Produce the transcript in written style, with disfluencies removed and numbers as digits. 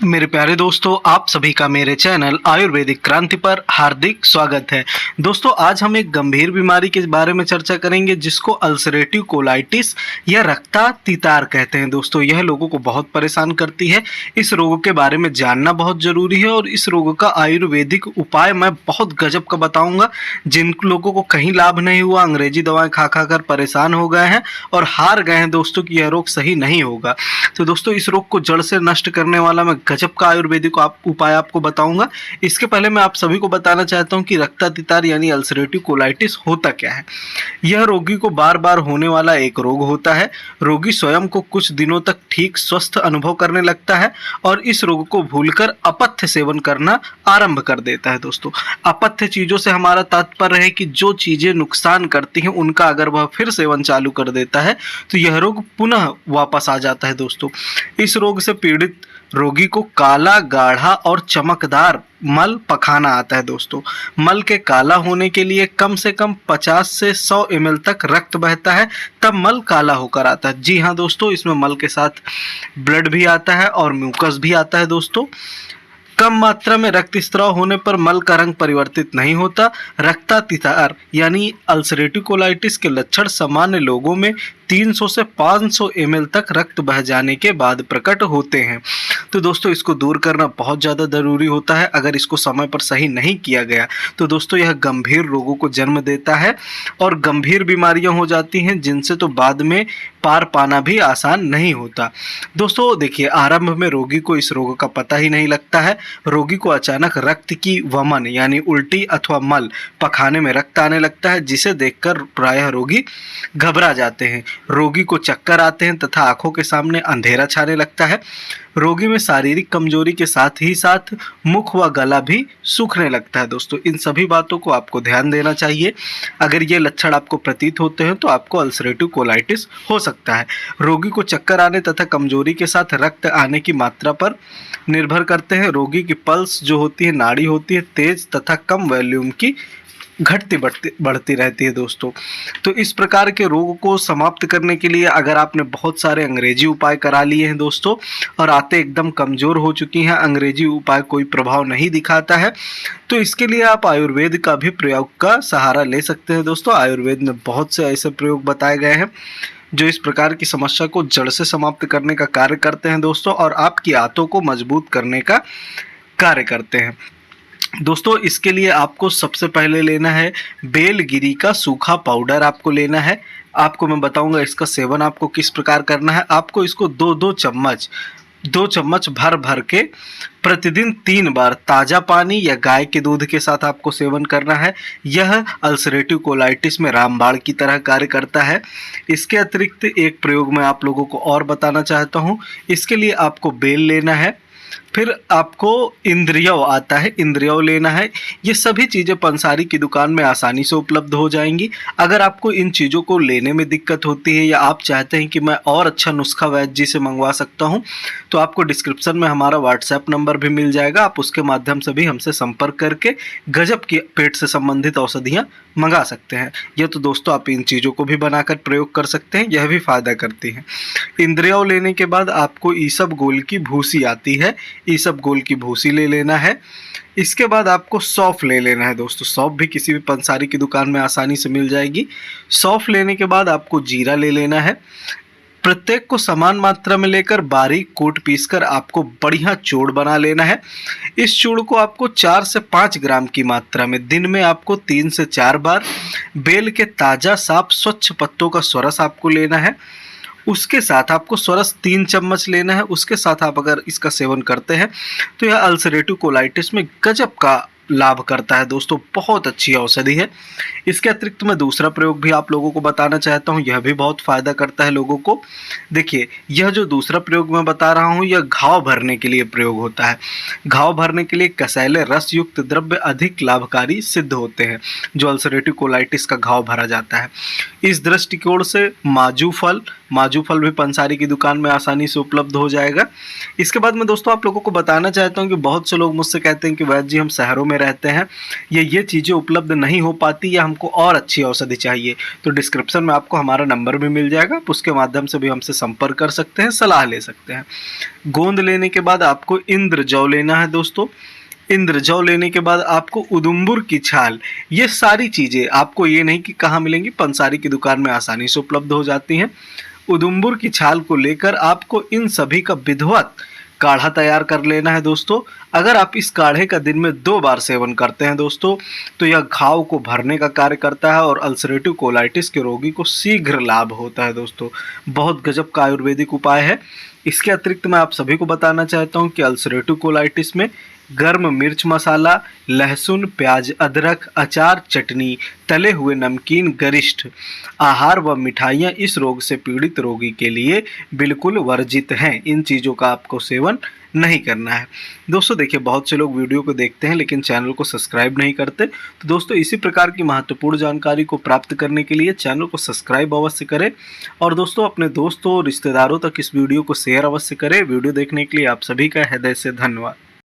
मेरे प्यारे दोस्तों, आप सभी का मेरे चैनल आयुर्वेदिक क्रांति पर हार्दिक स्वागत है। दोस्तों, आज हम एक गंभीर बीमारी के बारे में चर्चा करेंगे जिसको अल्सरेटिव कोलाइटिस या रक्तातितार कहते हैं। दोस्तों, यह लोगों को बहुत परेशान करती है। इस रोग के बारे में जानना बहुत ज़रूरी है और इस रोग का आयुर्वेदिक उपाय मैं बहुत गजब का बताऊँगा। जिन लोगों को कहीं लाभ नहीं हुआ, अंग्रेजी दवाएँ खा खा कर परेशान हो गए हैं और हार गए हैं दोस्तों कि यह रोग सही नहीं होगा। तो दोस्तों, इस रोग को जड़ से नष्ट करने वाला मैं गजब का आयुर्वेदिक उपाय आपको बताऊंगा। इसके पहले मैं आप सभी को बताना चाहता हूं कि रक्तातितार यानी अल्सरेटिव कोलाइटिस होता क्या है। यह रोगी को बार बार होने वाला एक रोग होता है। रोगी स्वयं को कुछ दिनों तक ठीक स्वस्थ अनुभव करने लगता है और इस रोग को भूलकर अपथ्य सेवन करना आरंभ कर देता है। दोस्तों, अपथ्य चीजों से हमारा तात्पर्य है कि जो चीजें नुकसान करती हैं उनका अगर वह फिर सेवन चालू कर देता है तो यह रोग पुनः वापस आ जाता है। दोस्तों, इस रोग से पीड़ित रोगी को काला, गाढ़ा और चमकदार मल पखाना आता है। दोस्तों, मल के काला होने के लिए कम से कम 50 से 100 ml तक रक्त बहता है, तब मल काला होकर आता है। जी हाँ दोस्तों, इसमें मल के साथ ब्लड भी आता है और म्यूकस भी आता है। दोस्तों, कम मात्रा में रक्तस्राव होने पर मल का रंग परिवर्तित नहीं होता। रक्तातितार यानी अल्सरेटिव कोलाइटिस के लक्षण सामान्य लोगों में 300 से 500 ml तक रक्त बह जाने के बाद प्रकट होते हैं। तो दोस्तों, इसको दूर करना बहुत ज़्यादा ज़रूरी होता है। अगर इसको समय पर सही नहीं किया गया तो दोस्तों यह गंभीर रोगों को जन्म देता है और गंभीर बीमारियां हो जाती हैं जिनसे तो बाद में पार पाना भी आसान नहीं होता। दोस्तों देखिए, आरंभ में रोगी को इस रोग का पता ही नहीं लगता है। रोगी को अचानक रक्त की वमन यानी उल्टी अथवा मल पखाने में रक्त आने लगता है, जिसे देखकर प्रायः रोगी घबरा जाते हैं। रोगी को चक्कर आते हैं तथा आंखों के सामने अंधेरा छाने लगता है। रोगी में शारीरिक कमजोरी के साथ ही साथ मुख व गला भी सूखने लगता है। दोस्तों, इन सभी बातों को आपको ध्यान देना चाहिए। अगर ये लक्षण आपको प्रतीत होते हैं तो आपको अल्सरेटिव कोलाइटिस हो सकता है। रोगी को चक्कर आने तथा कमजोरी के साथ रक्त आने की मात्रा पर निर्भर करते हैं। रोगी की पल्स जो होती है, नाड़ी होती है, तेज तथा कम वॉल्यूम की घटती बढ़ती रहती है। दोस्तों, तो इस प्रकार के रोग को समाप्त करने के लिए अगर आपने बहुत सारे अंग्रेजी उपाय करा लिए हैं दोस्तों और आते एकदम कमज़ोर हो चुकी हैं, अंग्रेजी उपाय कोई प्रभाव नहीं दिखाता है, तो इसके लिए आप आयुर्वेद का भी प्रयोग का सहारा ले सकते हैं। दोस्तों, आयुर्वेद में बहुत से ऐसे प्रयोग बताए गए हैं जो इस प्रकार की समस्या को जड़ से समाप्त करने का कार्य करते हैं दोस्तों, और आपकी आंतों को मजबूत करने का कार्य करते हैं। दोस्तों, इसके लिए आपको सबसे पहले लेना है बेलगिरी का सूखा पाउडर आपको लेना है। आपको मैं बताऊंगा इसका सेवन आपको किस प्रकार करना है। आपको इसको दो चम्मच भर भर के प्रतिदिन 3 बार ताज़ा पानी या गाय के दूध के साथ आपको सेवन करना है। यह अल्सरेटिव कोलाइटिस में रामबाण की तरह कार्य करता है। इसके अतिरिक्त एक प्रयोग मैं आप लोगों को और बताना चाहता हूँ। इसके लिए आपको बेल लेना है, फिर आपको इंद्रियव आता है, इंद्रियव लेना है। ये सभी चीज़ें पंसारी की दुकान में आसानी से उपलब्ध हो जाएंगी। अगर आपको इन चीज़ों को लेने में दिक्कत होती है या आप चाहते हैं कि मैं और अच्छा नुस्खा वैद्य जी से मंगवा सकता हूं, तो आपको डिस्क्रिप्शन में हमारा व्हाट्सएप नंबर भी मिल जाएगा। आप उसके माध्यम से भी हमसे संपर्क करके गजब की पेट से संबंधित औषधियाँ मंगा सकते हैं। यह तो दोस्तों आप इन चीज़ों को भी बनाकर प्रयोग कर सकते हैं, यह भी फ़ायदा करती हैं। इंद्रियव लेने के बाद आपको ईसबगोल की भूसी आती है, ईसबगोल की भूसी ले लेना है। इसके बाद आपको सौंफ ले लेना है। दोस्तों, सौंफ भी किसी भी पंसारी की दुकान में आसानी से मिल जाएगी। सौंफ लेने के बाद आपको जीरा ले लेना है। प्रत्येक को समान मात्रा में लेकर बारीक कूट पीसकर आपको बढ़िया चूर्ण बना लेना है। इस चूर्ण को आपको 4 से 5 ग्राम की मात्रा में दिन में आपको 3 से 4 बार बेल के ताज़ा साफ स्वच्छ पत्तों का स्वरस आपको लेना है। उसके साथ आपको स्वरस 3 चम्मच लेना है। उसके साथ आप अगर इसका सेवन करते हैं तो यह अल्सरेटिव कोलाइटिस में गजब का लाभ करता है। दोस्तों, बहुत अच्छी औषधि है। इसके अतिरिक्त मैं दूसरा प्रयोग भी आप लोगों को बताना चाहता हूँ, यह भी बहुत फ़ायदा करता है लोगों को। देखिए, यह जो दूसरा प्रयोग मैं बता रहा हूँ यह घाव भरने के लिए प्रयोग होता है। घाव भरने के लिए कसैले रस युक्त द्रव्य अधिक लाभकारी सिद्ध होते हैं जो अल्सरेटिव कोलाइटिस का घाव भरा जाता है। इस दृष्टिकोण से माजू फल, माजू फल भी पंसारी की दुकान में आसानी से उपलब्ध हो जाएगा। इसके बाद मैं दोस्तों आप लोगों को बताना चाहता हूँ कि बहुत से लोग मुझसे कहते हैं कि वैद्य जी हम शहरों में रहते हैं, ये चीज़ें उपलब्ध नहीं हो पाती या हमको और अच्छी औषधि चाहिए, तो डिस्क्रिप्शन में आपको हमारा नंबर भी मिल जाएगा, आप उसके माध्यम से भी हमसे संपर्क कर सकते हैं, सलाह ले सकते हैं। गोंद लेने के बाद आपको इंद्रजौ लेना है दोस्तों। इंद्रजौ लेने के बाद आपको उदुम्बुर की छाल, ये सारी चीज़ें आपको ये नहीं कि कहाँ मिलेंगी, पंसारी की दुकान में आसानी से उपलब्ध हो जाती हैं। उदुम्बुर की छाल को लेकर आपको इन सभी का विधिवत काढ़ा तैयार कर लेना है दोस्तों। अगर आप इस काढ़े का दिन में 2 बार सेवन करते हैं दोस्तों, तो यह घाव को भरने का कार्य करता है और अल्सरेटिव कोलाइटिस के रोगी को शीघ्र लाभ होता है दोस्तों। बहुत गजब का आयुर्वेदिक उपाय है। इसके अतिरिक्त मैं आप सभी को बताना चाहता हूँ कि अल्सरेटिव कोलाइटिस में गर्म मिर्च मसाला, लहसुन, प्याज, अदरक, अचार, चटनी, तले हुए नमकीन, गरिष्ठ आहार व मिठाइयाँ इस रोग से पीड़ित रोगी के लिए बिल्कुल वर्जित हैं। इन चीज़ों का आपको सेवन नहीं करना है दोस्तों। देखिए बहुत से लोग वीडियो को देखते हैं लेकिन चैनल को सब्सक्राइब नहीं करते, तो दोस्तों इसी प्रकार की महत्वपूर्ण जानकारी को प्राप्त करने के लिए चैनल को सब्सक्राइब अवश्य करें और दोस्तों अपने दोस्तों और रिश्तेदारों तक इस वीडियो को शेयर अवश्य करें। वीडियो देखने के लिए आप सभी का हृदय से धन्यवाद।